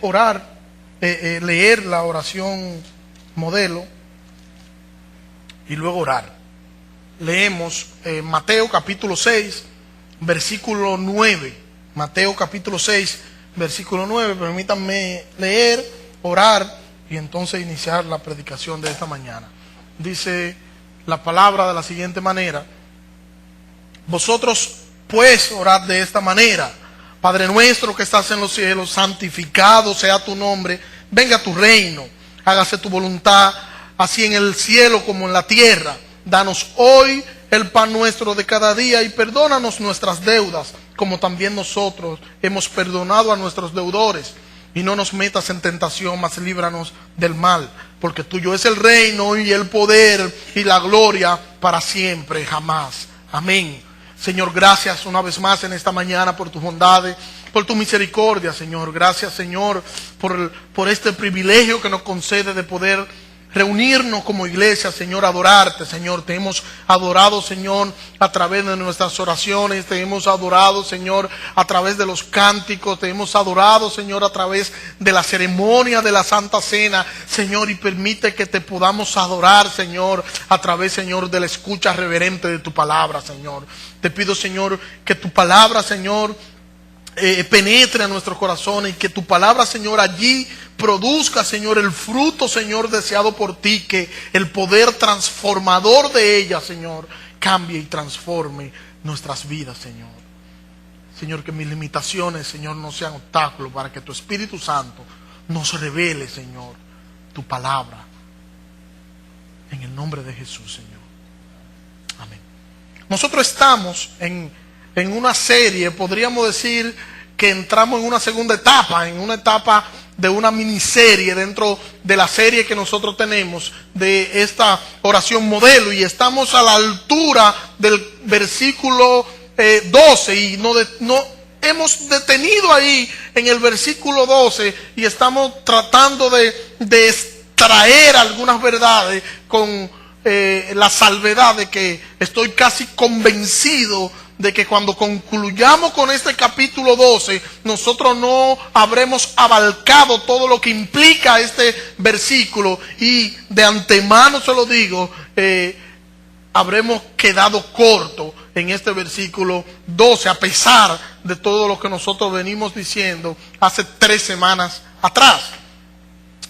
Orar, leer la oración modelo y luego orar. Leemos Mateo capítulo 6, versículo 9. Mateo capítulo 6, versículo 9. Permítanme leer, orar y entonces iniciar la predicación de esta mañana. Dice la palabra de la siguiente manera: vosotros pues orad de esta manera: Padre nuestro que estás en los cielos, santificado sea tu nombre, venga tu reino, hágase tu voluntad, así en el cielo como en la tierra. Danos hoy el pan nuestro de cada día y perdónanos nuestras deudas, como también nosotros hemos perdonado a nuestros deudores. Y no nos metas en tentación, mas líbranos del mal, porque tuyo es el reino y el poder y la gloria para siempre, jamás. Amén. Señor, gracias una vez más en esta mañana por tus bondades, por tu misericordia, Señor. Gracias, Señor, por este privilegio que nos concede de poder reunirnos como iglesia, Señor, adorarte, Señor. Te hemos adorado, Señor, a través de nuestras oraciones. Te hemos adorado, Señor, a través de los cánticos. Te hemos adorado, Señor, a través de la ceremonia de la Santa Cena, Señor. Y permite que te podamos adorar, Señor, a través, Señor, de la escucha reverente de tu palabra, Señor. Te pido, Señor, que tu palabra, Señor, penetre a nuestros corazones y que tu palabra, Señor, allí produzca, Señor, el fruto, Señor, deseado por ti, que el poder transformador de ella, Señor, cambie y transforme nuestras vidas, Señor. Señor, que mis limitaciones, Señor, no sean obstáculos para que tu Espíritu Santo nos revele, Señor, tu palabra. En el nombre de Jesús, Señor. Amén. Nosotros estamos en una serie, podríamos decir que entramos en una segunda etapa, en una etapa de una miniserie dentro de la serie que nosotros tenemos de esta oración modelo, y estamos a la altura del versículo 12 y no hemos detenido ahí en el versículo 12 y estamos tratando de extraer algunas verdades con la salvedad de que estoy casi convencido de que cuando concluyamos con este capítulo 12, nosotros no habremos abarcado todo lo que implica este versículo, y de antemano se lo digo, habremos quedado corto en este versículo 12, a pesar de todo lo que nosotros venimos diciendo hace 3 semanas atrás.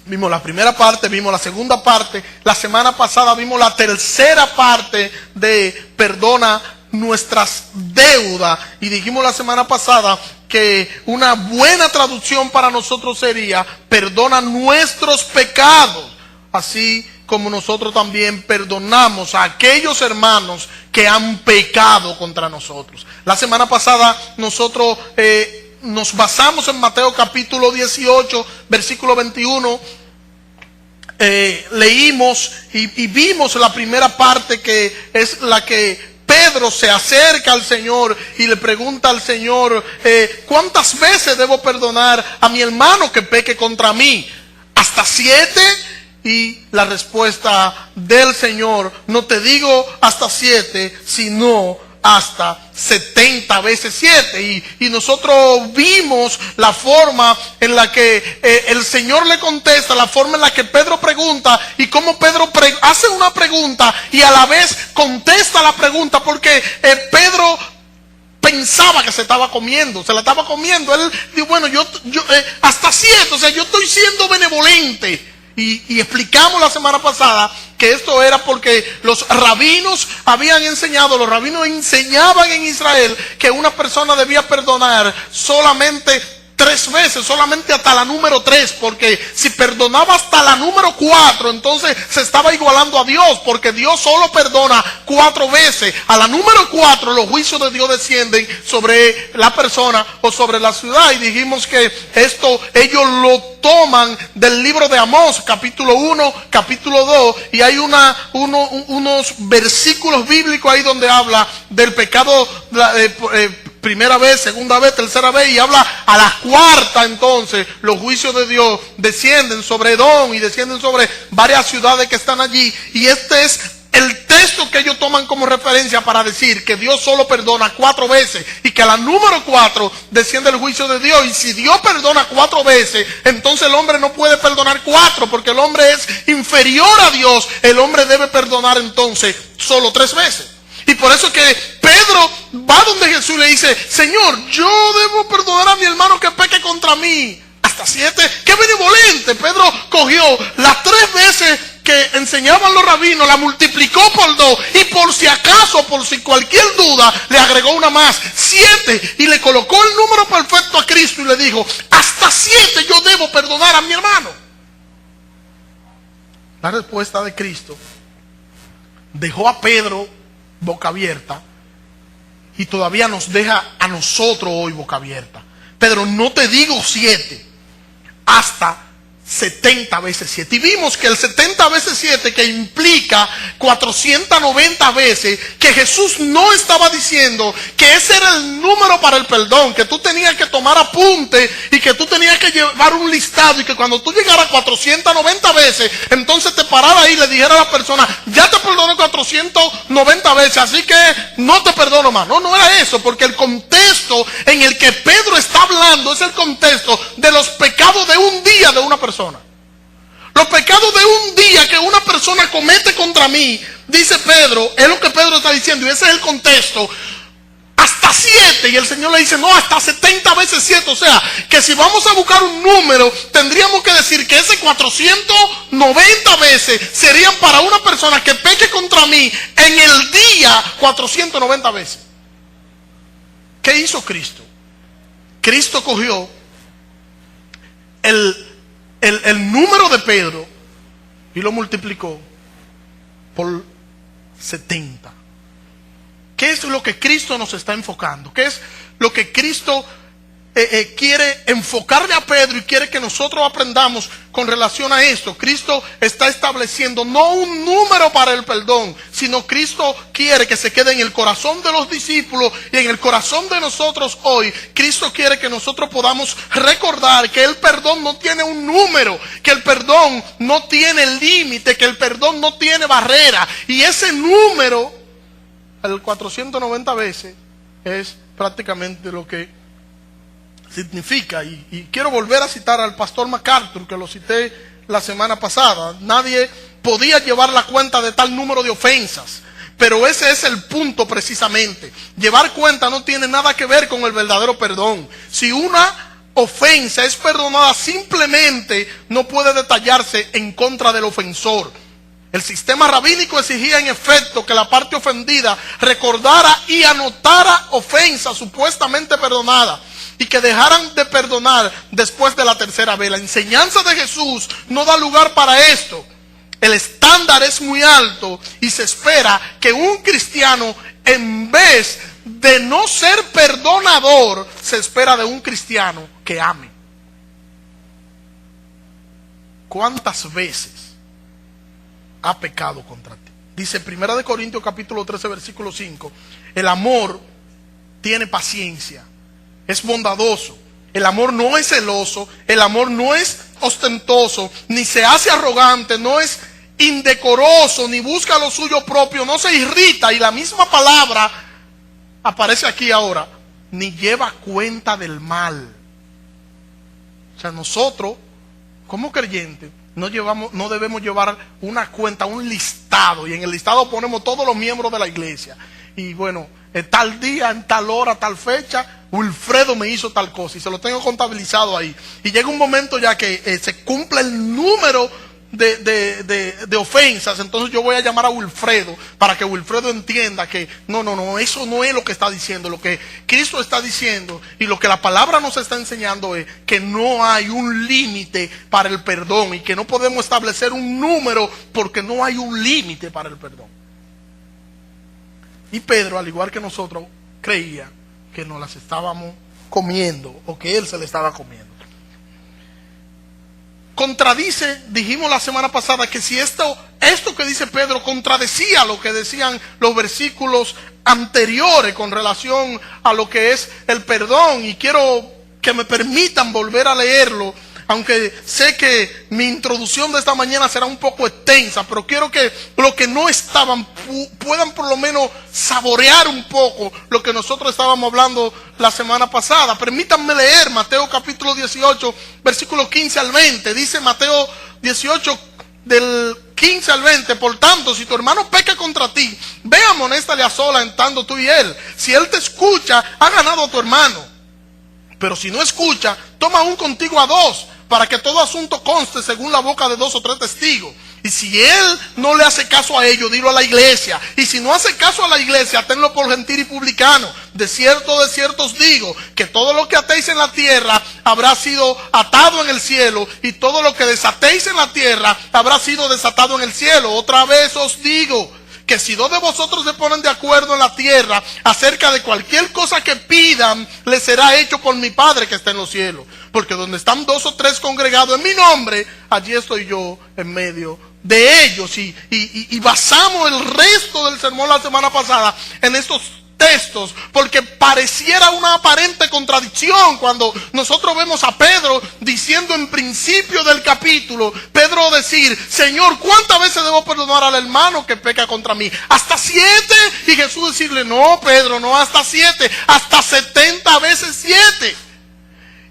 Vimos la primera parte, vimos la segunda parte, la semana pasada vimos la tercera parte de perdona nuestras deudas, y dijimos la semana pasada que una buena traducción para nosotros sería perdona nuestros pecados, así como nosotros también perdonamos a aquellos hermanos que han pecado contra nosotros. La semana pasada nosotros nos basamos en Mateo capítulo 18, versículo 21. Leímos y vimos la primera parte, que es la que Pedro se acerca al Señor y le pregunta al Señor, ¿cuántas veces debo perdonar a mi hermano que peque contra mí? ¿Hasta 7? Y la respuesta del Señor: no te digo hasta 7, sino hasta 70 veces 7. Y nosotros vimos la forma en la que el Señor le contesta, la forma en la que Pedro pregunta, y cómo Pedro hace una pregunta y a la vez contesta la pregunta, porque Pedro pensaba que se la estaba comiendo. Él dijo, bueno, yo hasta 7, o sea, yo estoy siendo benevolente. Y explicamos la semana pasada que esto era porque los rabinos enseñaban en Israel que una persona debía perdonar solamente 3 veces, solamente hasta la número 3, porque si perdonaba hasta la número 4, entonces se estaba igualando a Dios, porque Dios solo perdona 4 veces. A la número 4 los juicios de Dios descienden sobre la persona o sobre la ciudad, y dijimos que esto ellos lo toman del libro de Amós, capítulo 1, capítulo 2, y hay unos versículos bíblicos ahí donde habla del pecado primera vez, segunda vez, tercera vez, y habla a la cuarta. Entonces los juicios de Dios descienden sobre Edom y descienden sobre varias ciudades que están allí, y este es el texto que ellos toman como referencia para decir que Dios solo perdona 4 veces y que a la número 4 desciende el juicio de Dios. Y si Dios perdona 4 veces, entonces el hombre no puede perdonar 4 porque el hombre es inferior a Dios. El hombre debe perdonar entonces solo 3 veces. Y por eso que Pedro va donde Jesús y le dice: Señor, yo debo perdonar a mi hermano que peque contra mí hasta 7. ¡Qué benevolente! Pedro cogió las 3 veces que enseñaban los rabinos, la multiplicó por 2 y por si acaso, por si cualquier duda, le agregó una más, 7, y le colocó el número perfecto a Cristo y le dijo: hasta 7 yo debo perdonar a mi hermano. La respuesta de Cristo dejó a Pedro boca abierta y todavía nos deja a nosotros hoy boca abierta. Pedro, no te digo 7, hasta 70 veces 7. Y vimos que el 70 veces 7, que implica 490 veces, que Jesús no estaba diciendo que ese era el número para el perdón, que tú tenías que tomar apunte y que tú tenías que llevar un listado y que cuando tú llegaras a 490 veces, entonces te parara ahí y le dijera a la persona: ya te perdoné 490 veces, así que no te perdono más. No, no era eso, porque el contexto en el que Pedro está hablando es el contexto de los pecados de un día de una persona. Los pecados de un día que una persona comete contra mí, dice Pedro, es lo que Pedro está diciendo, y ese es el contexto. Hasta 7, y el Señor le dice: no, hasta 70 veces 7. O sea, que si vamos a buscar un número, tendríamos que decir que ese 490 veces serían para una persona que peque contra mí en el día 490 veces. ¿Qué hizo Cristo? Cristo cogió el número de Pedro y lo multiplicó por 70. ¿Qué es lo que Cristo nos está enfocando? ¿Qué es lo que Cristo quiere enfocarle a Pedro y quiere que nosotros aprendamos con relación a esto? Cristo está estableciendo no un número para el perdón, sino Cristo quiere que se quede en el corazón de los discípulos y en el corazón de nosotros hoy. Cristo quiere que nosotros podamos recordar que el perdón no tiene un número, que el perdón no tiene límite, que el perdón no tiene barrera. Y ese número, el 490 veces, es prácticamente lo que significa. Y quiero volver a citar al pastor MacArthur, que lo cité la semana pasada. Nadie podía llevar la cuenta de tal número de ofensas, pero ese es el punto precisamente. Llevar cuenta no tiene nada que ver con el verdadero perdón. Si una ofensa es perdonada, simplemente no puede detallarse en contra del ofensor. El sistema rabínico exigía en efecto que la parte ofendida recordara y anotara ofensas supuestamente perdonadas y que dejaran de perdonar después de la tercera vez. La enseñanza de Jesús no da lugar para esto. El estándar es muy alto y se espera que un cristiano, en vez de no ser perdonador, se espera de un cristiano que ame. ¿Cuántas veces ha pecado contra ti? Dice 1 Corintios capítulo 13 versículo 5: el amor tiene paciencia, es bondadoso, el amor no es celoso, el amor no es ostentoso, ni se hace arrogante, no es indecoroso, ni busca lo suyo propio, no se irrita. Y la misma palabra aparece aquí ahora: ni lleva cuenta del mal. O sea, nosotros como creyentes no debemos llevar una cuenta, un listado, y en el listado ponemos todos los miembros de la iglesia. Y bueno, en tal día, en tal hora, tal fecha, Wilfredo me hizo tal cosa y se lo tengo contabilizado ahí. Y llega un momento ya que se cumple el número de ofensas, entonces yo voy a llamar a Wilfredo para que Wilfredo entienda que no, eso no es lo que está diciendo. Lo que Cristo está diciendo y lo que la palabra nos está enseñando es que no hay un límite para el perdón y que no podemos establecer un número porque no hay un límite para el perdón. Y Pedro, al igual que nosotros, creía que nos las estábamos comiendo o que él se le estaba comiendo. Contradice, dijimos la semana pasada, que si esto que dice Pedro contradecía lo que decían los versículos anteriores con relación a lo que es el perdón. Y quiero que me permitan volver a leerlo aunque sé que mi introducción de esta mañana será un poco extensa, pero quiero que los que no estaban puedan por lo menos saborear un poco lo que nosotros estábamos hablando la semana pasada. Permítanme leer Mateo capítulo 18, versículos 15 al 20. Dice Mateo 18, del 15 al 20, por tanto, si tu hermano peca contra ti, ve y amonéstale a solas estando tú y él. Si él te escucha, ha ganado a tu hermano. Pero si no escucha, toma aún contigo a dos, para que todo asunto conste según la boca de 2 o 3 testigos. Y si él no le hace caso a ellos, dilo a la iglesia. Y si no hace caso a la iglesia, tenlo por gentil y publicano. De cierto os digo, que todo lo que atéis en la tierra habrá sido atado en el cielo, y todo lo que desatéis en la tierra habrá sido desatado en el cielo. Otra vez os digo, que si 2 de vosotros se ponen de acuerdo en la tierra acerca de cualquier cosa que pidan, les será hecho por mi Padre que está en los cielos. Porque donde están 2 o 3 congregados en mi nombre, allí estoy yo en medio de ellos. Y basamos el resto del sermón la semana pasada en estos textos, porque pareciera una aparente contradicción cuando nosotros vemos a Pedro diciendo en principio del capítulo, Pedro decir, Señor, ¿cuántas veces debo perdonar al hermano que peca contra mí? ¿Hasta 7? Y Jesús decirle, no, Pedro, no hasta 7, hasta 70 veces 7.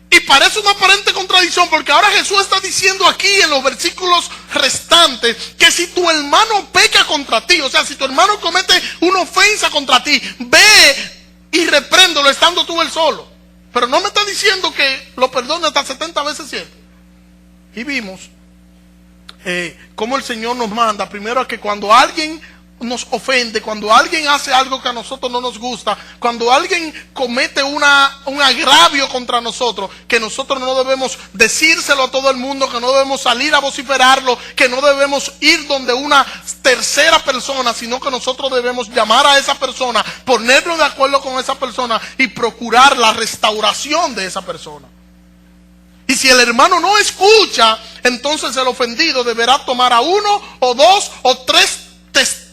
Y parece una aparente contradicción, porque ahora Jesús está diciendo aquí en los versículos restantes que si tu hermano peca contra ti, o sea, si tu hermano comete una ofensa contra ti, ve y repréndolo estando tú él solo. Pero no me está diciendo que lo perdone hasta 70 veces 7. Y vimos cómo el Señor nos manda primero a que cuando alguien nos ofende, cuando alguien hace algo que a nosotros no nos gusta, cuando alguien comete un agravio contra nosotros, que nosotros no debemos decírselo a todo el mundo, que no debemos salir a vociferarlo, que no debemos ir donde una tercera persona, sino que nosotros debemos llamar a esa persona, ponernos de acuerdo con esa persona y procurar la restauración de esa persona. Y si el hermano no escucha, entonces el ofendido deberá tomar a 1 o 2 o 3 testigos.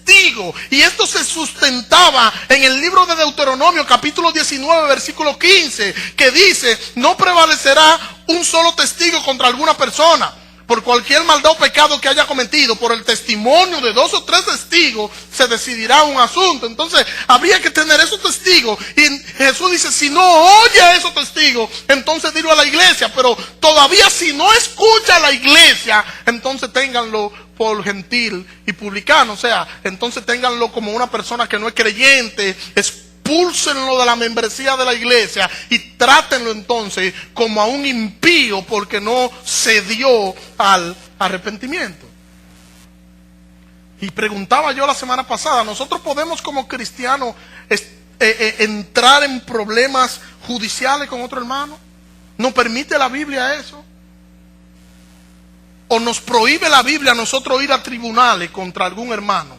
Y esto se sustentaba en el libro de Deuteronomio capítulo 19 versículo 15, que dice, no prevalecerá un solo testigo contra alguna persona por cualquier maldad o pecado que haya cometido. Por el testimonio de 2 o 3 testigos se decidirá un asunto. Entonces habría que tener esos testigos, y Jesús dice, si no oye a esos testigos, entonces dilo a la iglesia. Pero todavía si no escucha a la iglesia, entonces ténganlo por gentil y publicano, o sea, entonces ténganlo como una persona que no es creyente, expúlsenlo de la membresía de la iglesia y trátenlo entonces como a un impío porque no cedió al arrepentimiento. Y preguntaba yo la semana pasada, ¿nosotros podemos como cristianos entrar en problemas judiciales con otro hermano? ¿Nos permite la Biblia eso? ¿O nos prohíbe la Biblia a nosotros ir a tribunales contra algún hermano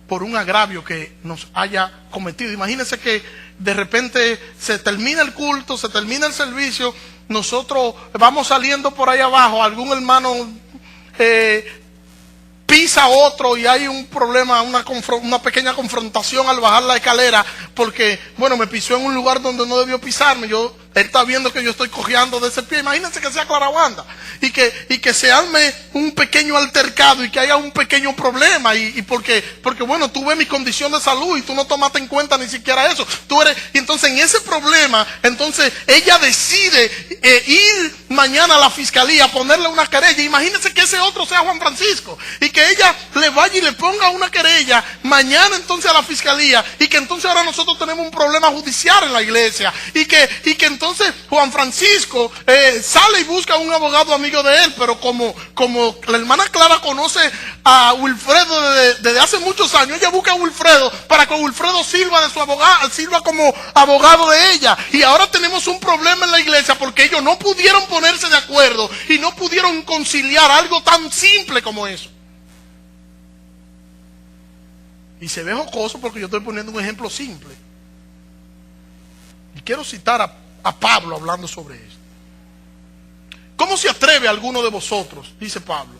por un agravio que nos haya cometido? Imagínense que de repente se termina el culto, se termina el servicio, nosotros vamos saliendo por ahí abajo, algún hermano pisa a otro y hay un problema, una pequeña confrontación al bajar la escalera, porque, bueno, me pisó en un lugar donde no debió pisarme. Él está viendo que yo estoy cojeando de ese pie. Imagínense que sea Claravanda y que se arme un pequeño altercado y que haya un pequeño problema. Y porque bueno, tú ves mi condición de salud y tú no tomaste en cuenta ni siquiera eso. Y entonces en ese problema, entonces ella decide ir mañana a la fiscalía a ponerle una querella. Imagínense que ese otro sea Juan Francisco y que ella le vaya y le ponga una querella mañana entonces a la fiscalía, y que entonces ahora nosotros tenemos un problema judicial en la iglesia, y que entonces Juan Francisco sale y busca a un abogado amigo de él, pero como la hermana Clara conoce a Wilfredo desde hace muchos años, ella busca a Wilfredo para que Wilfredo sirva de su abogado, sirva como abogado de ella, y ahora tenemos un problema en la iglesia porque ellos no pudieron ponerse de acuerdo y no pudieron conciliar algo tan simple como eso. Y se ve jocoso porque yo estoy poniendo un ejemplo simple. Y quiero citar a Pablo hablando sobre esto. ¿Cómo se atreve alguno de vosotros, dice Pablo,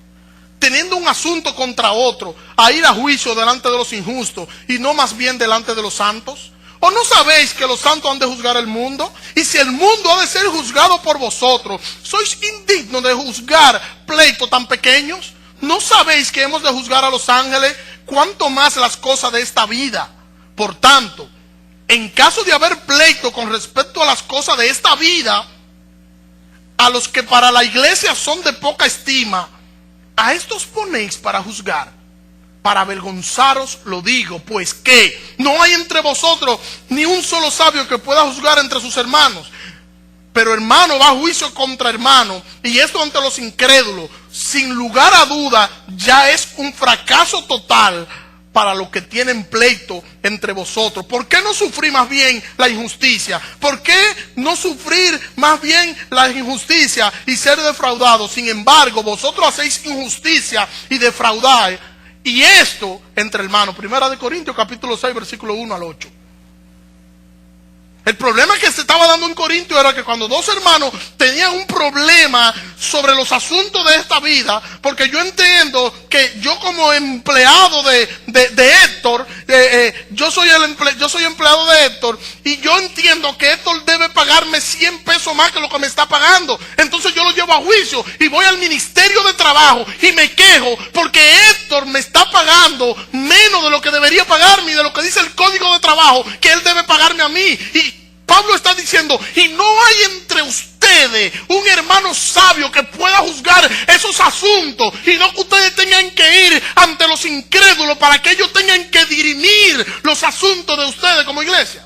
teniendo un asunto contra otro, a ir a juicio delante de los injustos y no más bien delante de los santos? ¿O no sabéis que los santos han de juzgar el mundo? Y si el mundo ha de ser juzgado por vosotros, ¿sois indignos de juzgar pleitos tan pequeños? ¿No sabéis que hemos de juzgar a los ángeles? ¿Cuánto más las cosas de esta vida? Por tanto, en caso de haber pleito con respecto a las cosas de esta vida, a los que para la iglesia son de poca estima, a estos ponéis para juzgar. Para avergonzaros lo digo, pues que no hay entre vosotros ni un solo sabio que pueda juzgar entre sus hermanos. Pero hermano va a juicio contra hermano, y esto ante los incrédulos, sin lugar a duda, ya es un fracaso total para los que tienen pleito entre vosotros. ¿Por qué no sufrir más bien la injusticia? ¿Por qué no sufrir más bien la injusticia y ser defraudados? Sin embargo, vosotros hacéis injusticia y defraudáis. Y esto entre hermanos. Primera de Corintios capítulo 6 versículo 1 al 8. El problema que se estaba dando en Corintios era que cuando dos hermanos tenían un problema sobre los asuntos de esta vida, porque yo entiendo que yo como empleado de Héctor, yo soy empleado de Héctor, y yo entiendo que Héctor debe pagarme 100 pesos más que lo que me está pagando. Entonces yo lo llevo a juicio y voy al Ministerio de Trabajo y me quejo porque Héctor me está pagando menos de lo que debería pagarme y de lo que dice el Código de Trabajo que él debe pagarme a mí. Y Pablo está diciendo, y no hay entre ustedes un hermano sabio que pueda juzgar esos asuntos, y no que ustedes tengan que ir ante los incrédulos para que ellos tengan que dirimir los asuntos de ustedes como iglesia.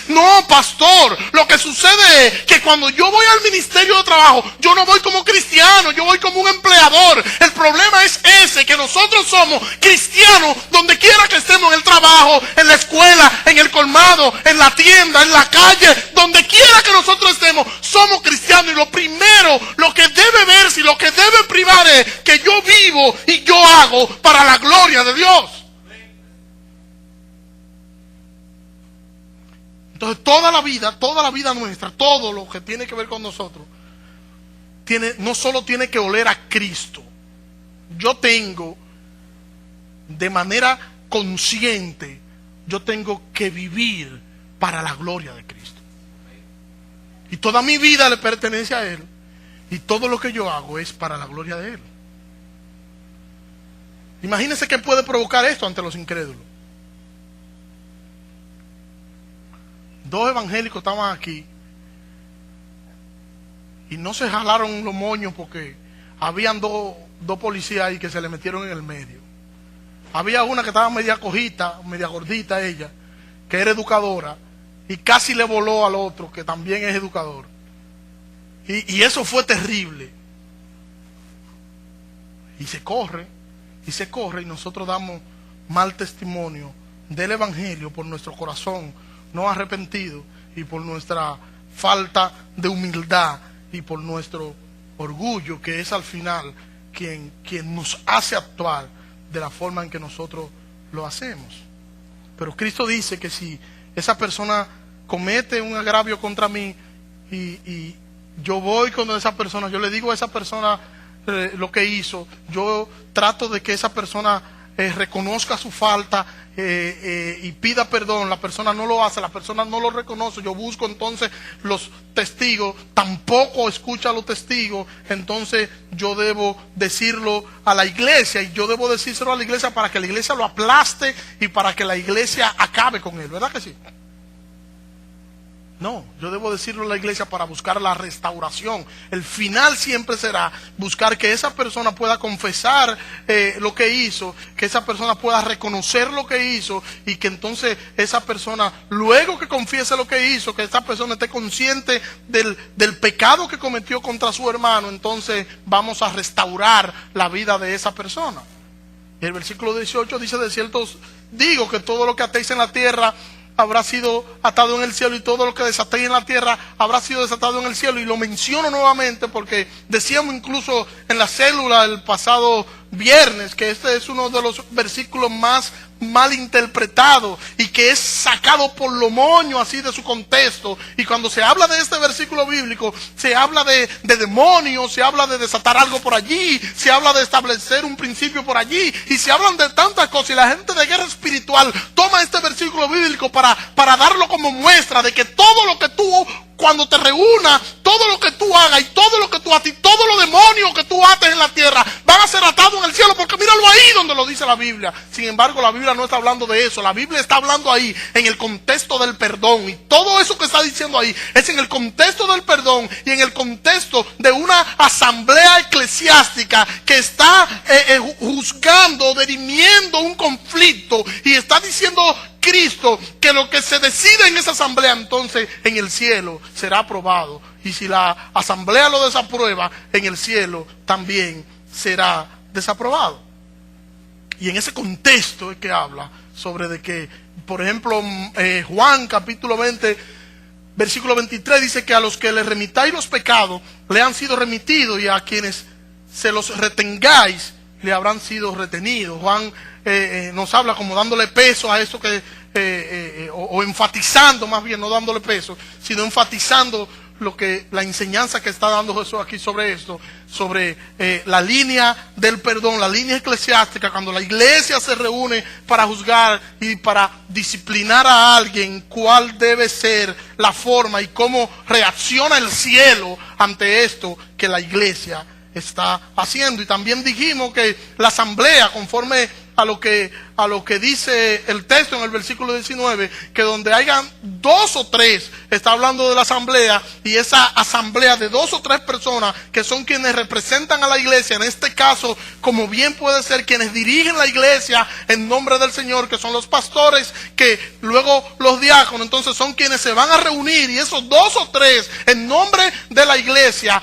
No, pastor, lo que sucede es que cuando yo voy al Ministerio de Trabajo, yo no voy como cristiano, yo voy como un empleador. El problema es ese, que nosotros somos cristianos donde quiera que estemos, en el trabajo, en la escuela, en el colmado, en la tienda, en la calle, donde quiera que nosotros estemos, somos cristianos. Y lo primero, lo que debe verse y lo que debe primar es que yo vivo y yo hago para la gloria de Dios. Entonces toda la vida nuestra, todo lo que tiene que ver con nosotros, no solo tiene que oler a Cristo. Yo tengo, de manera consciente, yo tengo que vivir para la gloria de Cristo. Y toda mi vida le pertenece a Él. Y todo lo que yo hago es para la gloria de Él. Imagínense qué puede provocar esto ante los incrédulos. Dos evangélicos estaban aquí y no se jalaron los moños porque habían dos policías ahí que se le metieron en el medio. Había una que estaba media cojita, media gordita ella, que era educadora, y casi le voló al otro que también es educador. Y eso fue terrible. Y se corre, y nosotros damos mal testimonio del evangelio por nuestro corazón no arrepentido, y por nuestra falta de humildad y por nuestro orgullo, que es al final quien nos hace actuar de la forma en que nosotros lo hacemos. Pero Cristo dice que si esa persona comete un agravio contra mí y yo voy con esa persona, yo le digo a esa persona lo que hizo, yo trato de que esa persona reconozca su falta y pida perdón. La persona no lo hace, la persona no lo reconoce, yo busco entonces los testigos, tampoco escucha a los testigos, entonces yo debo decirlo a la iglesia, y yo debo decírselo a la iglesia para que la iglesia lo aplaste y para que la iglesia acabe con él, ¿verdad que sí? No, yo debo decirlo a la iglesia para buscar la restauración. El final siempre será buscar que esa persona pueda confesar lo que hizo, que esa persona pueda reconocer lo que hizo, y que entonces esa persona, luego que confiese lo que hizo, que esa persona esté consciente del pecado que cometió contra su hermano, entonces vamos a restaurar la vida de esa persona. Y el versículo 18 dice: de cierto digo que todo lo que atéis en la tierra habrá sido atado en el cielo, y todo lo que desatéis en la tierra habrá sido desatado en el cielo. Y lo menciono nuevamente porque decíamos incluso en la célula el pasado viernes que este es uno de los versículos más mal interpretados y que es sacado por lo moño así de su contexto. Y cuando se habla de este versículo bíblico, se habla de demonios, se habla de desatar algo por allí, se habla de establecer un principio por allí, y se hablan de tantas cosas. Y la gente de guerra espiritual toma este versículo bíblico para darlo como muestra de que todo lo que tú, cuando te reúnas, todo lo que tú hagas y todo lo que tú ates, y todos los demonios que tú ates en la tierra van a ser atados en el cielo, porque míralo ahí donde lo dice la Biblia. Sin embargo, la Biblia no está hablando de eso. La Biblia está hablando ahí en el contexto del perdón, y todo eso que está diciendo ahí es en el contexto del perdón y en el contexto de una asamblea eclesiástica que está juzgando, dirimiendo un conflicto, y está diciendo Cristo que lo que se decide en esa asamblea entonces en el cielo será aprobado, y si la asamblea lo desaprueba, en el cielo también será desaprobado. Y en ese contexto es que habla sobre de que, por ejemplo, Juan capítulo 20 versículo 23 dice que a los que les remitáis los pecados le han sido remitidos, y a quienes se los retengáis le habrán sido retenidos. Juan nos habla como dándole peso a eso que o enfatizando, más bien no dándole peso, sino enfatizando lo que la enseñanza que está dando Jesús aquí sobre esto, sobre la línea del perdón, la línea eclesiástica, cuando la iglesia se reúne para juzgar y para disciplinar a alguien, cuál debe ser la forma y cómo reacciona el cielo ante esto que la iglesia está haciendo. Y también dijimos que la asamblea, conforme a lo que dice el texto en el versículo 19, que donde hayan 2 o 3, está hablando de la asamblea, y esa asamblea de 2 o 3 personas que son quienes representan a la iglesia, en este caso, como bien puede ser quienes dirigen la iglesia en nombre del Señor, que son los pastores, que luego los diáconos, entonces son quienes se van a reunir, y esos 2 o 3 en nombre de la iglesia,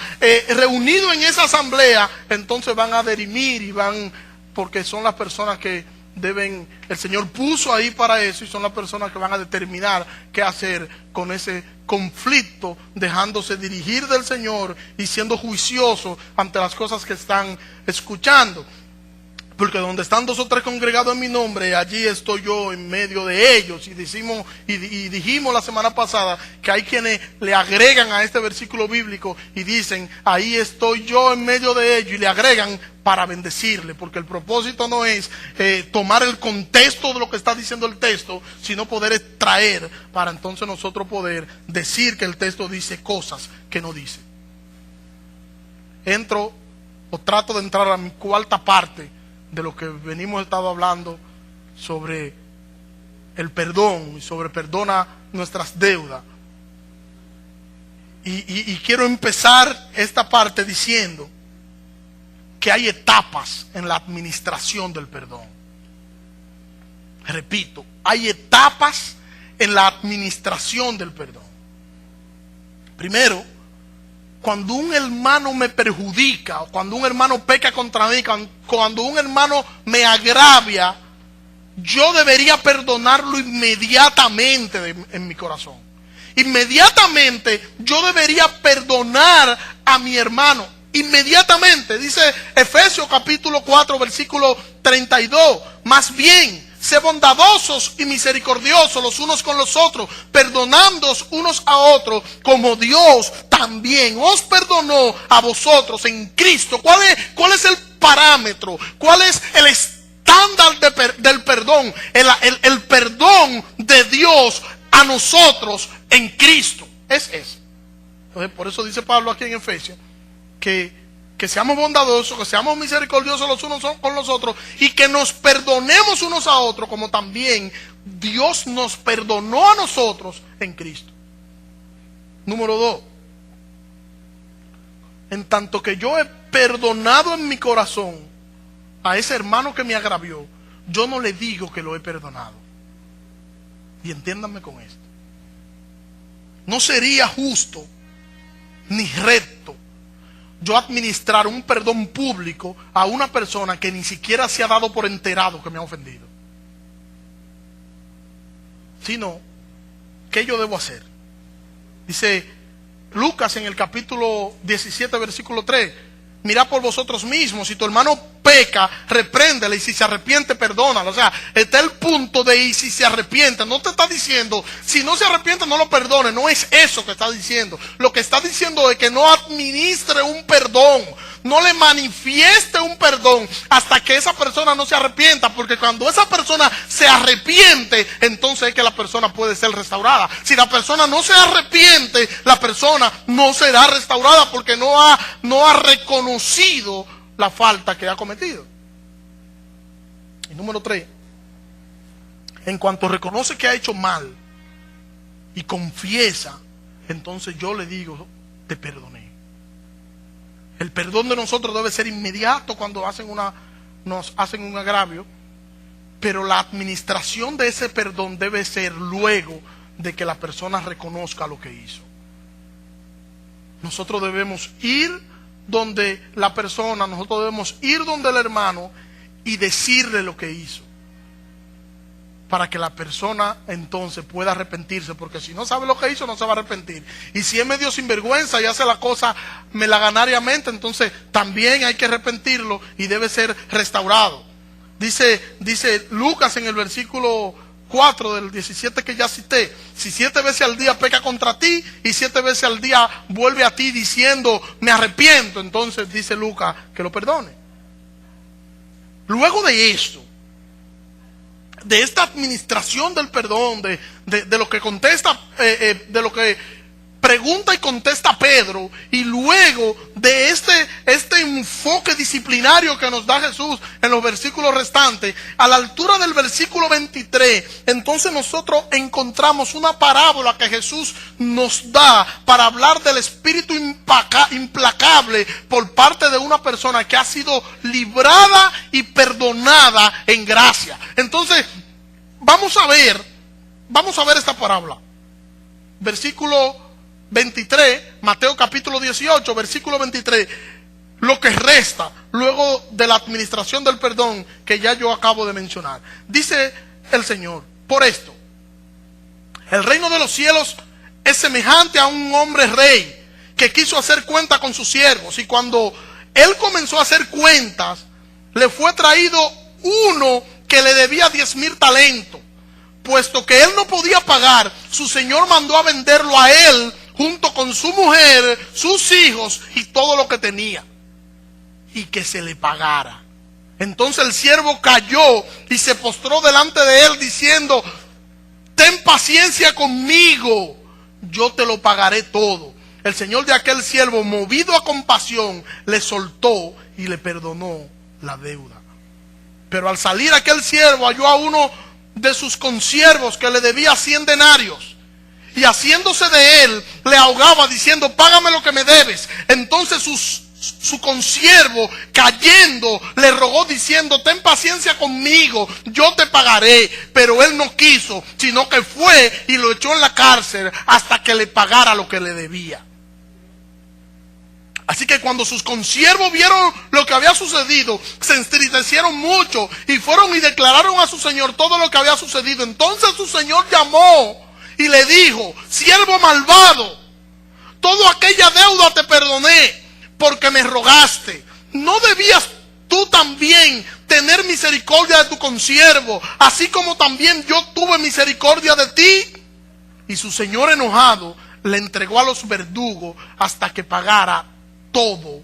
reunidos en esa asamblea, entonces van a dirimir y porque son las personas que el Señor puso ahí para eso, y son las personas que van a determinar qué hacer con ese conflicto, dejándose dirigir del Señor y siendo juiciosos ante las cosas que están escuchando. Porque donde están 2 o 3 congregados en mi nombre, allí estoy yo en medio de ellos. Y dijimos la semana pasada que hay quienes le agregan a este versículo bíblico y dicen, ahí estoy yo en medio de ellos, y le agregan para bendecirle, porque el propósito no es tomar el contexto de lo que está diciendo el texto, sino poder extraer para entonces nosotros poder decir que el texto dice cosas que no dice. Trato de entrar a mi cuarta parte de lo que venimos estado hablando sobre el perdón y sobre perdona nuestras deudas. Y quiero empezar esta parte diciendo que hay etapas en la administración del perdón. Repito, hay etapas en la administración del perdón. Primero, cuando un hermano me perjudica, o cuando un hermano peca contra mí, cuando un hermano me agravia, yo debería perdonarlo inmediatamente en mi corazón. Inmediatamente yo debería perdonar a mi hermano. Inmediatamente, dice Efesios capítulo 4 versículo 32, más bien, sé bondadosos y misericordiosos los unos con los otros, perdonándoos unos a otros, como Dios también os perdonó a vosotros en Cristo. ¿Cuál es el parámetro? ¿Cuál es el estándar del perdón? El perdón de Dios a nosotros en Cristo. Es eso. Entonces, por eso dice Pablo aquí en Efesios, que seamos bondadosos, que seamos misericordiosos los unos con los otros, y que nos perdonemos unos a otros, como también Dios nos perdonó a nosotros en Cristo. Número 2, en tanto que yo he perdonado en mi corazón a ese hermano que me agravió, yo no le digo que lo he perdonado. Y entiéndanme con esto. No sería justo ni recto yo administrar un perdón público a una persona que ni siquiera se ha dado por enterado que me ha ofendido. Sino, ¿qué yo debo hacer? Dice Lucas en el capítulo 17 versículo 3, mirad por vosotros mismos, si tu hermano peca, repréndele, y si se arrepiente, perdónalo. O sea, está el punto de y si se arrepiente. No te está diciendo, si no se arrepiente, no lo perdone. No es eso que está diciendo. Lo que está diciendo es que no administre un perdón, no le manifieste un perdón hasta que esa persona no se arrepienta, porque cuando esa persona se arrepiente, entonces es que la persona puede ser restaurada. Si la persona no se arrepiente, la persona no será restaurada porque no ha reconocido la falta que ha cometido. Y número 3, en cuanto reconoce que ha hecho mal y confiesa, entonces yo le digo, te perdoné. El perdón de nosotros debe ser inmediato cuando nos hacen un agravio, pero la administración de ese perdón debe ser luego de que la persona reconozca lo que hizo. Nosotros debemos ir donde la persona, nosotros debemos ir donde el hermano y decirle lo que hizo, para que la persona entonces pueda arrepentirse, porque si no sabe lo que hizo, no se va a arrepentir. Y si es medio sinvergüenza y hace la cosa melaganariamente, entonces también hay que arrepentirlo y debe ser restaurado. Dice Lucas en el versículo 4 del 17 que ya cité: si 7 veces al día peca contra ti y 7 veces al día vuelve a ti diciendo me arrepiento, entonces dice Lucas que lo perdone. Luego de esto, de esta administración del perdón, de lo que contesta, de lo que pregunta y contesta Pedro, y luego de este enfoque disciplinario que nos da Jesús en los versículos restantes, a la altura del versículo 23, entonces nosotros encontramos una parábola que Jesús nos da para hablar del espíritu implacable por parte de una persona que ha sido librada y perdonada en gracia. Entonces, vamos a ver esta parábola. Versículo 23, Mateo capítulo 18, versículo 23. Lo que resta luego de la administración del perdón que ya yo acabo de mencionar. Dice el Señor: por esto, el reino de los cielos es semejante a un hombre rey que quiso hacer cuenta con sus siervos. Y cuando él comenzó a hacer cuentas, le fue traído uno que le debía 10,000 talentos. Puesto que él no podía pagar, su señor mandó a venderlo a él junto con su mujer, sus hijos y todo lo que tenía, y que se le pagara. Entonces el siervo cayó y se postró delante de él diciendo: ten paciencia conmigo, yo te lo pagaré todo. El señor de aquel siervo, movido a compasión, le soltó y le perdonó la deuda. Pero al salir aquel siervo halló a uno de sus consiervos que le debía 100 denarios, y haciéndose de él le ahogaba diciendo: págame lo que me debes. Entonces su consiervo, cayendo, le rogó diciendo: ten paciencia conmigo, yo te pagaré. Pero él no quiso, sino que fue y lo echó en la cárcel hasta que le pagara lo que le debía. Así que cuando sus consiervos vieron lo que había sucedido, se entristecieron mucho y fueron y declararon a su señor todo lo que había sucedido. Entonces su señor llamó y le dijo: siervo malvado, toda aquella deuda te perdoné porque me rogaste. ¿No debías tú también tener misericordia de tu consiervo, así como también yo tuve misericordia de ti? Y su señor, enojado, le entregó a los verdugos hasta que pagara todo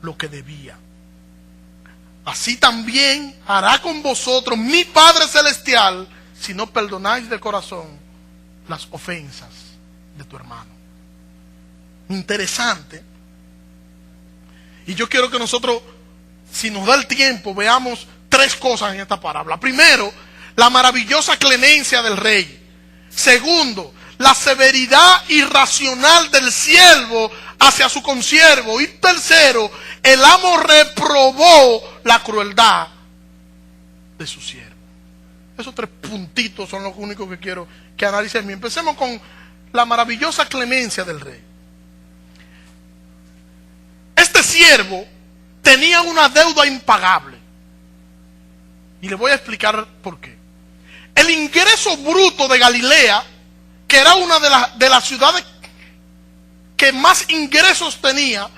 lo que debía. Así también hará con vosotros mi Padre Celestial, si no perdonáis de corazón las ofensas de tu hermano. Interesante. Y yo quiero que nosotros, si nos da el tiempo, veamos 3 cosas en esta parábola. Primero, la maravillosa clemencia del rey. Segundo, la severidad irracional del siervo hacia su consiervo. Y tercero, el amo reprobó la crueldad de su siervo. Esos 3 puntitos son los únicos que quiero que analicemos. Empecemos con la maravillosa clemencia del rey. Este siervo tenía una deuda impagable. Y le voy a explicar por qué. El ingreso bruto de Galilea, que era una de las ciudades que más ingresos tenía,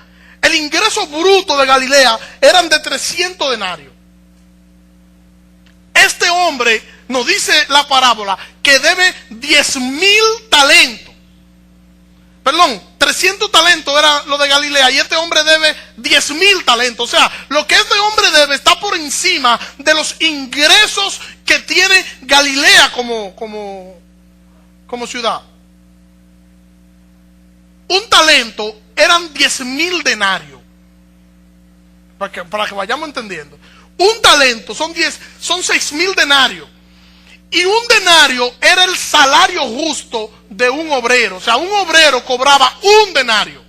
el ingreso bruto de Galilea eran de 300 denarios. Este hombre nos dice la parábola que debe 10,000 talentos. Perdón, 300 talentos era lo de Galilea y este hombre debe 10,000 talentos. O sea, lo que este hombre debe está por encima de los ingresos que tiene Galilea como ciudad. Un talento eran 10,000 denarios. Para que vayamos entendiendo. Un talento son 6,000 denarios. Y un denario era el salario justo de un obrero. O sea, un obrero cobraba un denario.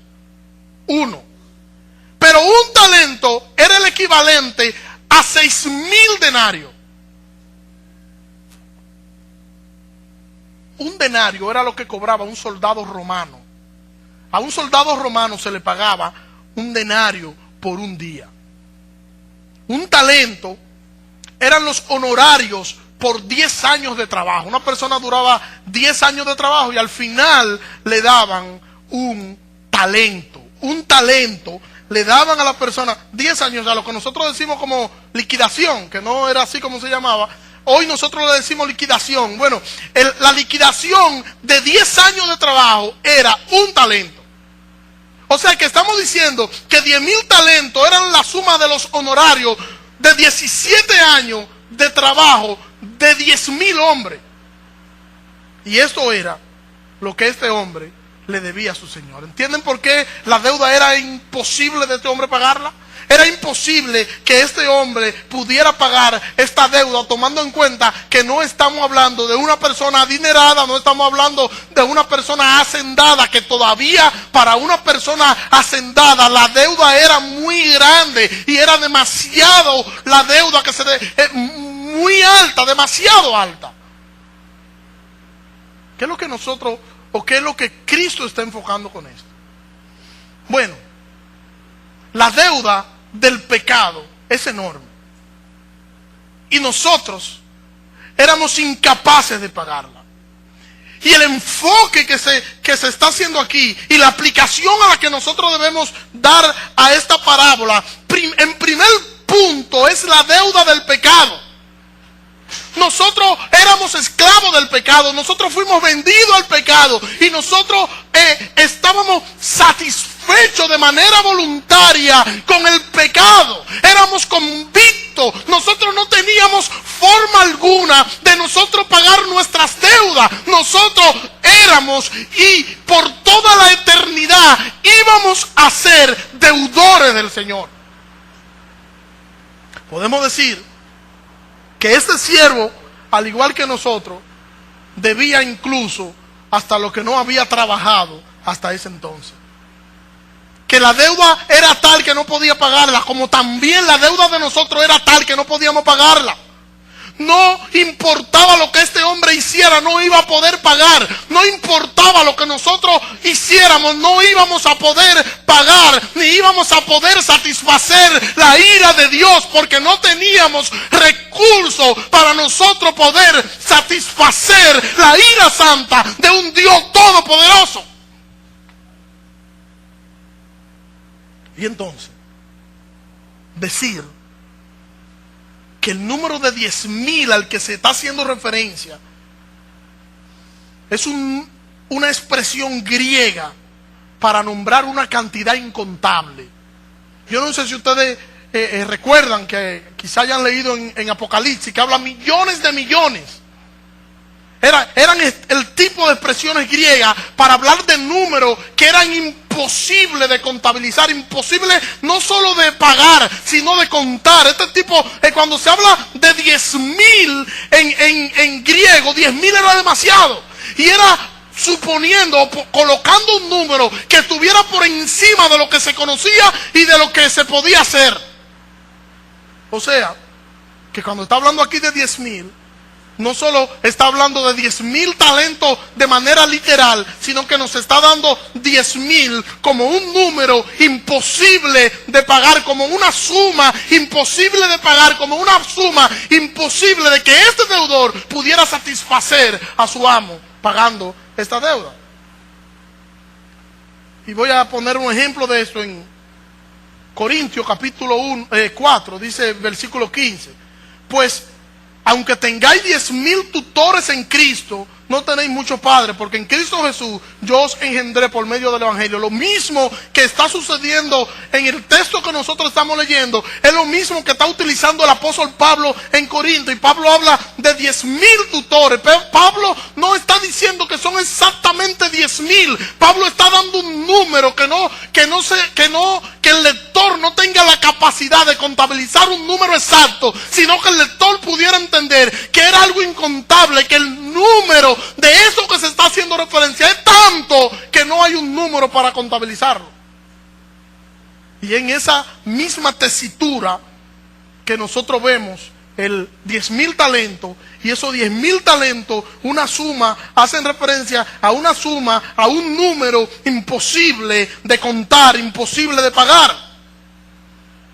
Uno. Pero un talento era el equivalente a 6,000 denarios. Un denario era lo que cobraba un soldado romano. A un soldado romano se le pagaba un denario por un día. Un talento eran los honorarios por 10 años de trabajo. Una persona duraba 10 años de trabajo y al final le daban un talento. Un talento le daban a la persona 10 años, a lo que nosotros decimos como liquidación, que no era así como se llamaba. Hoy nosotros le decimos liquidación. Bueno, la liquidación de 10 años de trabajo era un talento. O sea que estamos diciendo que 10,000 talentos eran la suma de los honorarios de 17 años de trabajo de 10,000 hombres. Y esto era lo que este hombre le debía a su señor. ¿Entienden por qué la deuda era imposible de este hombre pagarla? Era imposible que este hombre pudiera pagar esta deuda, tomando en cuenta que no estamos hablando de una persona adinerada, no estamos hablando de una persona hacendada, que todavía para una persona hacendada la deuda era muy grande y era demasiado la deuda muy alta, demasiado alta. ¿Qué es lo que nosotros, o qué es lo que Cristo está enfocando con esto? Bueno, la deuda del pecado es enorme. Y nosotros éramos incapaces de pagarla. Y el enfoque que se está haciendo aquí y la aplicación a la que nosotros debemos dar a esta parábola, en primer punto, es la deuda del pecado. Nosotros éramos esclavos del pecado, nosotros fuimos vendidos al pecado y nosotros estábamos satisfechos de manera voluntaria con el pecado. Éramos convictos, nosotros no teníamos forma alguna de nosotros pagar nuestras deudas. Nosotros éramos y por toda la eternidad íbamos a ser deudores del Señor. Podemos decir que este siervo, al igual que nosotros, debía incluso hasta lo que no había trabajado hasta ese entonces. Que la deuda era tal que no podía pagarla, como también la deuda de nosotros era tal que no podíamos pagarla. No importaba lo que este hombre hiciera, no iba a poder pagar. No importaba lo que nosotros hiciéramos, no íbamos a poder pagar, ni íbamos a poder satisfacer la ira de Dios, porque no teníamos recursos para nosotros poder satisfacer la ira santa de un Dios todopoderoso. Y entonces, decir que el número de 10,000 al que se está haciendo referencia es una expresión griega para nombrar una cantidad incontable. Yo no sé si ustedes recuerdan que quizá hayan leído en Apocalipsis que habla millones de millones. Eran el tipo de expresiones griegas para hablar de números que eran imposibles de contabilizar, imposible no solo de pagar, sino de contar. Este tipo, cuando se habla de 10,000 en griego, 10,000 era demasiado. Y era suponiendo, colocando un número que estuviera por encima de lo que se conocía y de lo que se podía hacer. O sea, que cuando está hablando aquí de 10,000, no solo está hablando de 10,000 talentos de manera literal, sino que nos está dando 10,000 como un número imposible de pagar, como una suma imposible de pagar, como una suma imposible de que este deudor pudiera satisfacer a su amo pagando esta deuda. Y voy a poner un ejemplo de esto en Corintios capítulo 4, dice versículo 15. Pues, aunque tengáis 10,000 tutores en Cristo, no tenéis muchos padres, porque en Cristo Jesús yo os engendré por medio del Evangelio. Lo mismo que está sucediendo en el texto que nosotros estamos leyendo, es lo mismo que está utilizando el apóstol Pablo en Corinto. Y Pablo habla de 10,000 tutores. Pero Pablo no está diciendo que son exactamente 10,000. Pablo está dando un número que el lector no tenga la capacidad de contabilizar un número exacto, sino que el lector pudiera entender que era algo incontable, que el número de eso que se está haciendo referencia es tanto que no hay un número para contabilizarlo. Y en esa misma tesitura que nosotros vemos el 10,000 talentos, y esos 10,000 talentos, una suma, hacen referencia a una suma, a un número imposible de contar, imposible de pagar.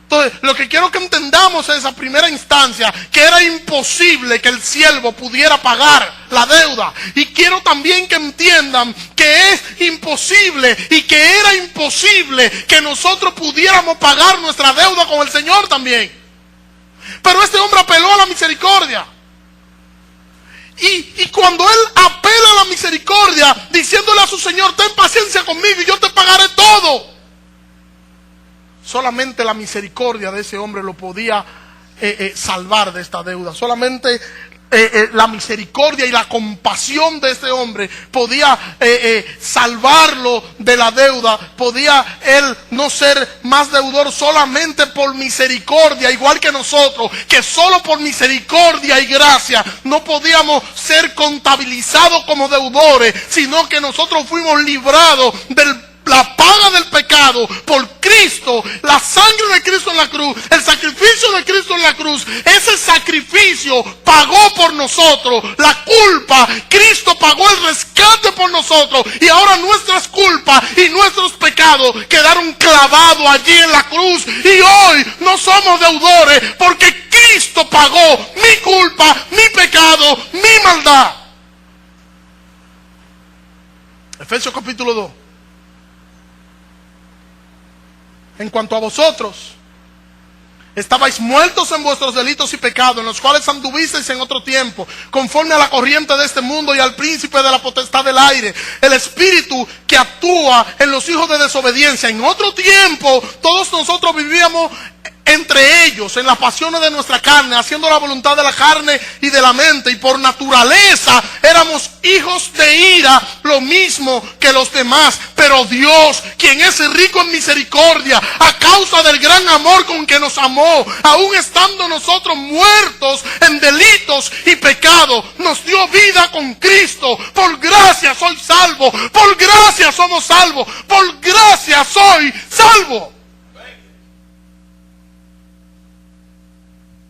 Entonces, lo que quiero que entendamos en esa primera instancia, que era imposible que el siervo pudiera pagar la deuda. Y quiero también que entiendan que es imposible y que era imposible que nosotros pudiéramos pagar nuestra deuda con el Señor también. Pero este hombre apeló a la misericordia. Y cuando él apela a la misericordia, diciéndole a su Señor, ten paciencia conmigo y yo te pagaré todo. Solamente la misericordia de ese hombre lo podía salvar de esta deuda. Solamente la misericordia y la compasión de este hombre podía salvarlo de la deuda. Podía él no ser más deudor solamente por misericordia, igual que nosotros, que solo por misericordia y gracia no podíamos ser contabilizados como deudores, sino que nosotros fuimos librados la paga del pecado por Cristo, la sangre de Cristo en la cruz, el sacrificio de Cristo en la cruz. Ese sacrificio pagó por nosotros la culpa. Cristo pagó el rescate por nosotros, y ahora nuestras culpas y nuestros pecados quedaron clavados allí en la cruz. Y hoy no somos deudores porque Cristo pagó mi culpa, mi pecado, mi maldad. Efesios capítulo 2. En cuanto a vosotros, estabais muertos en vuestros delitos y pecados, en los cuales anduvisteis en otro tiempo, conforme a la corriente de este mundo y al príncipe de la potestad del aire, el espíritu que actúa en los hijos de desobediencia. En otro tiempo, todos nosotros vivíamos entre ellos, en las pasiones de nuestra carne, haciendo la voluntad de la carne y de la mente, y por naturaleza éramos hijos de ira, lo mismo que los demás. Pero Dios, quien es rico en misericordia, a causa del gran amor con que nos amó, aun estando nosotros muertos en delitos y pecados, nos dio vida con Cristo. Por gracia soy salvo, por gracia somos salvos, por gracia soy salvo.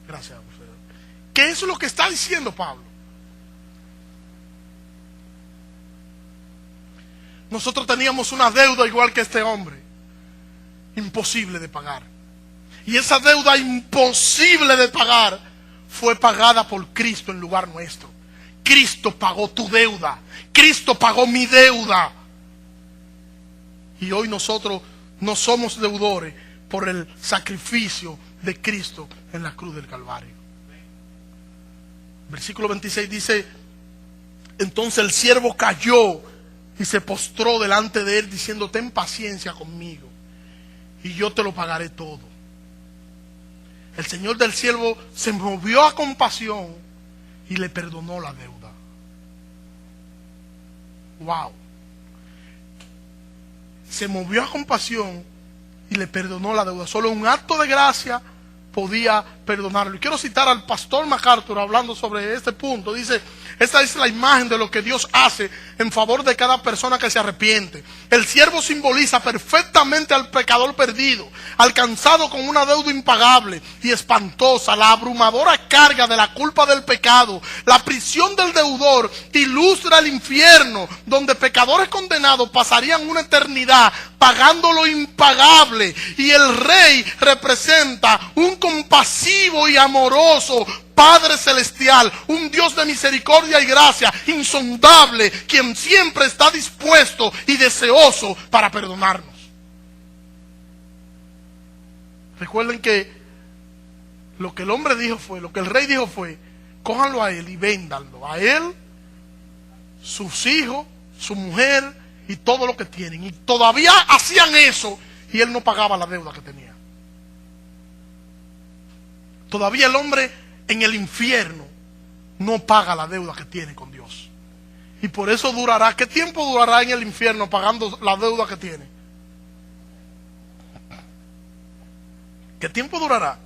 Gracias. ¿Qué es lo que está diciendo Pablo? Nosotros teníamos una deuda igual que este hombre, imposible de pagar. Y esa deuda imposible de pagar fue pagada por Cristo en lugar nuestro. Cristo pagó tu deuda. Cristo pagó mi deuda. Y hoy nosotros no somos deudores por el sacrificio de Cristo en la cruz del Calvario. Versículo 26 dice: entonces el siervo cayó y se postró delante de él, diciendo: ten paciencia conmigo y yo te lo pagaré todo. El Señor del siervo se movió a compasión y le perdonó la deuda. Wow. Se movió a compasión y le perdonó la deuda. Solo un acto de gracia podía perdonarlo. Y quiero citar al pastor MacArthur hablando sobre este punto. Dice: esta es la imagen de lo que Dios hace en favor de cada persona que se arrepiente. El siervo simboliza perfectamente al pecador perdido, alcanzado con una deuda impagable y espantosa. La abrumadora carga de la culpa del pecado, la prisión del deudor, ilustra el infierno, donde pecadores condenados pasarían una eternidad pagando lo impagable. Y el rey representa un compasivo y amoroso Padre celestial, un Dios de misericordia y gracia, insondable, quien siempre está dispuesto y deseoso para perdonarnos. Recuerden que lo que el hombre dijo fue, lo que el rey dijo fue, cójanlo a él y véndanlo. A él, sus hijos, su mujer y todo lo que tienen. Y todavía hacían eso y él no pagaba la deuda que tenía. Todavía el hombre en el infierno no paga la deuda que tiene con Dios. Y por eso durará. ¿Qué tiempo durará en el infierno pagando la deuda que tiene? ¿Qué tiempo durará?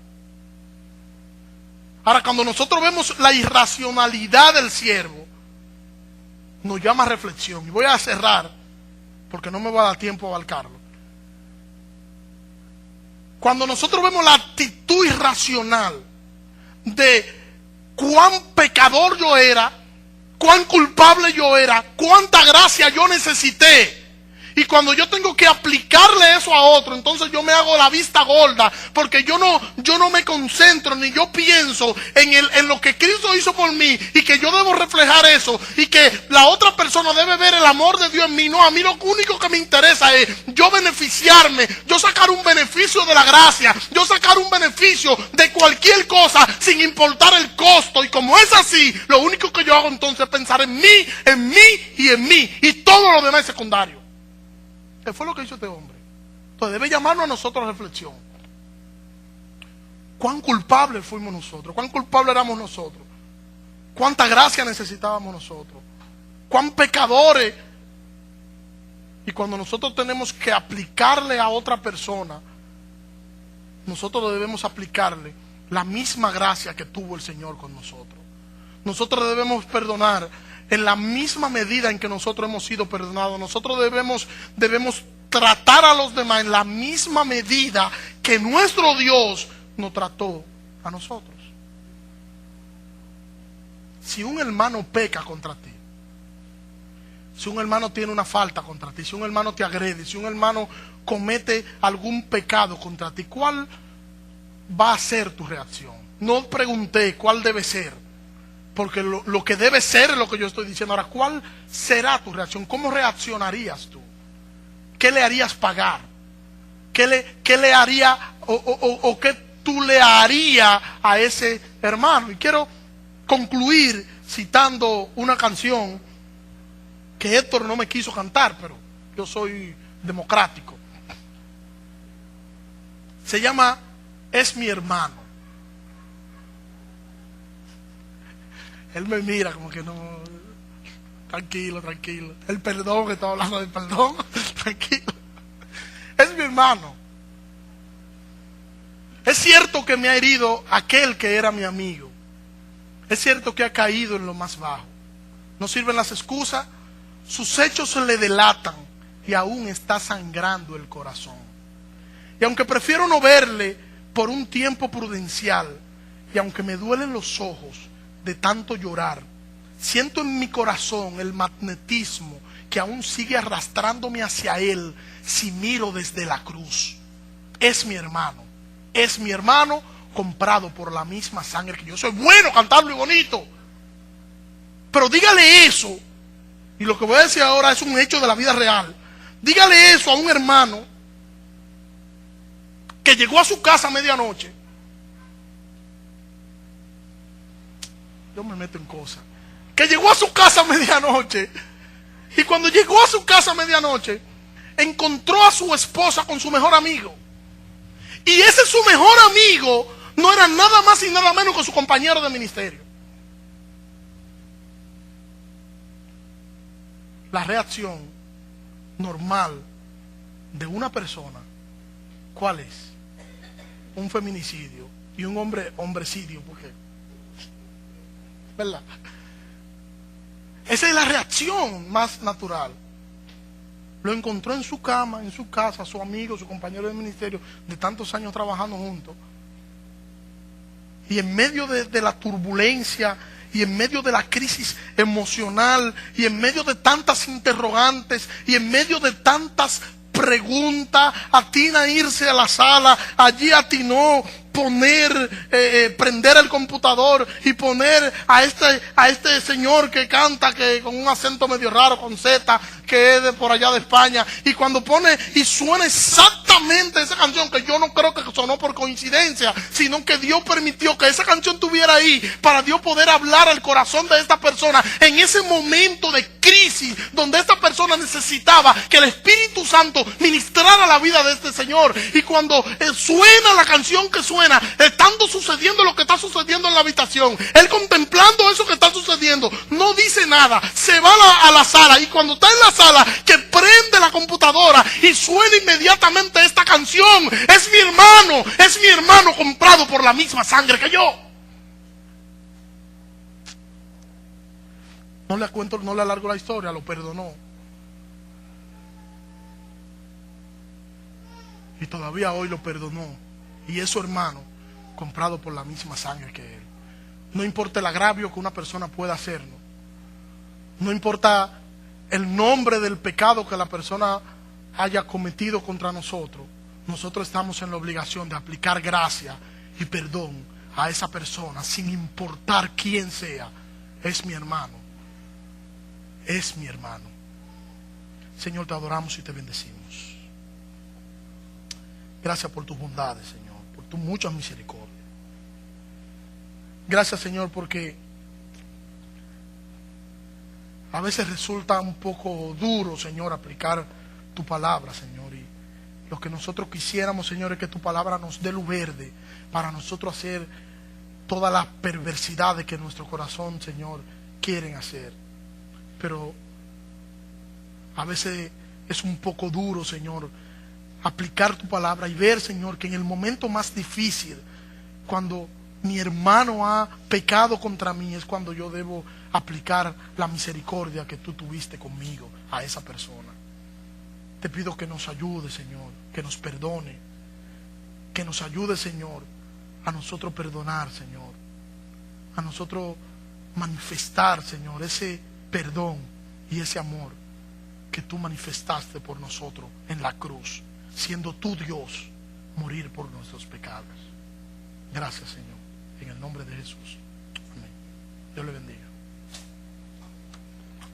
Ahora, cuando nosotros vemos la irracionalidad del siervo, nos llama a reflexión. Y voy a cerrar, porque no me va a dar tiempo a abarcarlo. Cuando nosotros vemos la actitud irracional de cuán pecador yo era, cuán culpable yo era, cuánta gracia yo necesité, y cuando yo tengo que aplicarle eso a otro, entonces yo me hago la vista gorda, porque yo no me concentro ni yo pienso en lo que Cristo hizo por mí, y que yo debo reflejar eso, y que la otra persona debe ver el amor de Dios en mí. No, a mí lo único que me interesa es yo beneficiarme, yo sacar un beneficio de la gracia, yo sacar un beneficio de cualquier cosa sin importar el costo. Y como es así, lo único que yo hago entonces es pensar en mí y en mí, y todo lo demás es secundario. ¿Qué fue lo que hizo este hombre? Entonces debe llamarnos a nosotros a reflexión. ¿Cuán culpables fuimos nosotros? ¿Cuán culpables éramos nosotros? ¿Cuánta gracia necesitábamos nosotros? ¿Cuán pecadores? Y cuando nosotros tenemos que aplicarle a otra persona, nosotros debemos aplicarle la misma gracia que tuvo el Señor con nosotros. Nosotros debemos perdonar en la misma medida en que nosotros hemos sido perdonados. Nosotros debemos tratar a los demás en la misma medida que nuestro Dios nos trató a nosotros. Si un hermano peca contra ti, si un hermano tiene una falta contra ti, si un hermano te agrede, si un hermano comete algún pecado contra ti, ¿cuál va a ser tu reacción? No pregunté cuál debe ser, porque lo que debe ser es lo que yo estoy diciendo. Ahora, ¿cuál será tu reacción? ¿Cómo reaccionarías tú? ¿Qué le harías pagar? ¿Qué le haría o qué tú le harías a ese hermano? Y quiero concluir citando una canción que Héctor no me quiso cantar, pero yo soy democrático. Se llama Es mi hermano. Él me mira como que no, tranquilo. El perdón, que estaba hablando del perdón, tranquilo. Es mi hermano. Es cierto que me ha herido aquel que era mi amigo. Es cierto que ha caído en lo más bajo. No sirven las excusas. Sus hechos se le delatan y aún está sangrando el corazón. Y aunque prefiero no verle por un tiempo prudencial, y aunque me duelen los ojos de tanto llorar, siento en mi corazón el magnetismo que aún sigue arrastrándome hacia él si miro desde la cruz. Es mi hermano comprado por la misma sangre que yo. Soy bueno cantarlo y bonito, pero dígale eso, y lo que voy a decir ahora es un hecho de la vida real. Dígale eso a un hermano que llegó a su casa a medianoche. Yo me meto en cosas. Que llegó a su casa a medianoche, y cuando llegó a su casa a medianoche encontró a su esposa con su mejor amigo, y ese su mejor amigo no era nada más y nada menos que su compañero de ministerio. La reacción normal de una persona, ¿cuál es? Un feminicidio y un hombrecidio, porque, ¿verdad? Esa es la reacción más natural. Lo encontró en su cama, en su casa, su amigo, su compañero de ministerio, de tantos años trabajando juntos. Y en medio de la turbulencia, y en medio de la crisis emocional, y en medio de tantas interrogantes, y en medio de tantas preguntas, atina irse a la sala. Allí atinó prender el computador y poner a este señor que canta, que con un acento medio raro, con Z, que es de por allá de España. Y cuando pone y suena exactamente esa canción, que yo no creo que sonó por coincidencia, coincidencia, sino que Dios permitió que esa canción estuviera ahí para Dios poder hablar al corazón de esta persona en ese momento de crisis donde esta persona necesitaba que el Espíritu Santo ministrara la vida de este señor. Y cuando suena la canción que suena, estando sucediendo lo que está sucediendo en la habitación, él contemplando eso que está sucediendo, no dice nada, se va a la sala, y cuando está en la sala, que prende la computadora y suena inmediatamente esta canción: es mi hermano comprado por la misma sangre que yo. No le cuento, no le alargo la historia, lo perdonó. Y todavía hoy lo perdonó. Y es su hermano, comprado por la misma sangre que él. No importa el agravio que una persona pueda hacernos. No importa el nombre del pecado que la persona haya cometido contra nosotros. Nosotros estamos en la obligación de aplicar gracia y perdón a esa persona, sin importar quién sea. Es mi hermano. Es mi hermano. Señor, te adoramos y te bendecimos. Gracias por tus bondades, Señor, por tus muchas misericordias. Gracias, Señor, porque a veces resulta un poco duro, Señor, aplicar tu palabra, Señor. Y lo que nosotros quisiéramos, Señor, es que tu palabra nos dé luz verde para nosotros hacer todas las perversidades que nuestro corazón, Señor, quieren hacer. Pero a veces es un poco duro, Señor, aplicar tu palabra y ver, Señor, que en el momento más difícil, cuando mi hermano ha pecado contra mí, es cuando yo debo aplicar la misericordia que tú tuviste conmigo a esa persona. Te pido que nos ayude, Señor, que nos perdone, que nos ayude, Señor, a nosotros perdonar, Señor, a nosotros manifestar, Señor, ese perdón y ese amor que tú manifestaste por nosotros en la cruz, siendo tú Dios, morir por nuestros pecados. Gracias, Señor, en el nombre de Jesús. Amén. Dios le bendiga.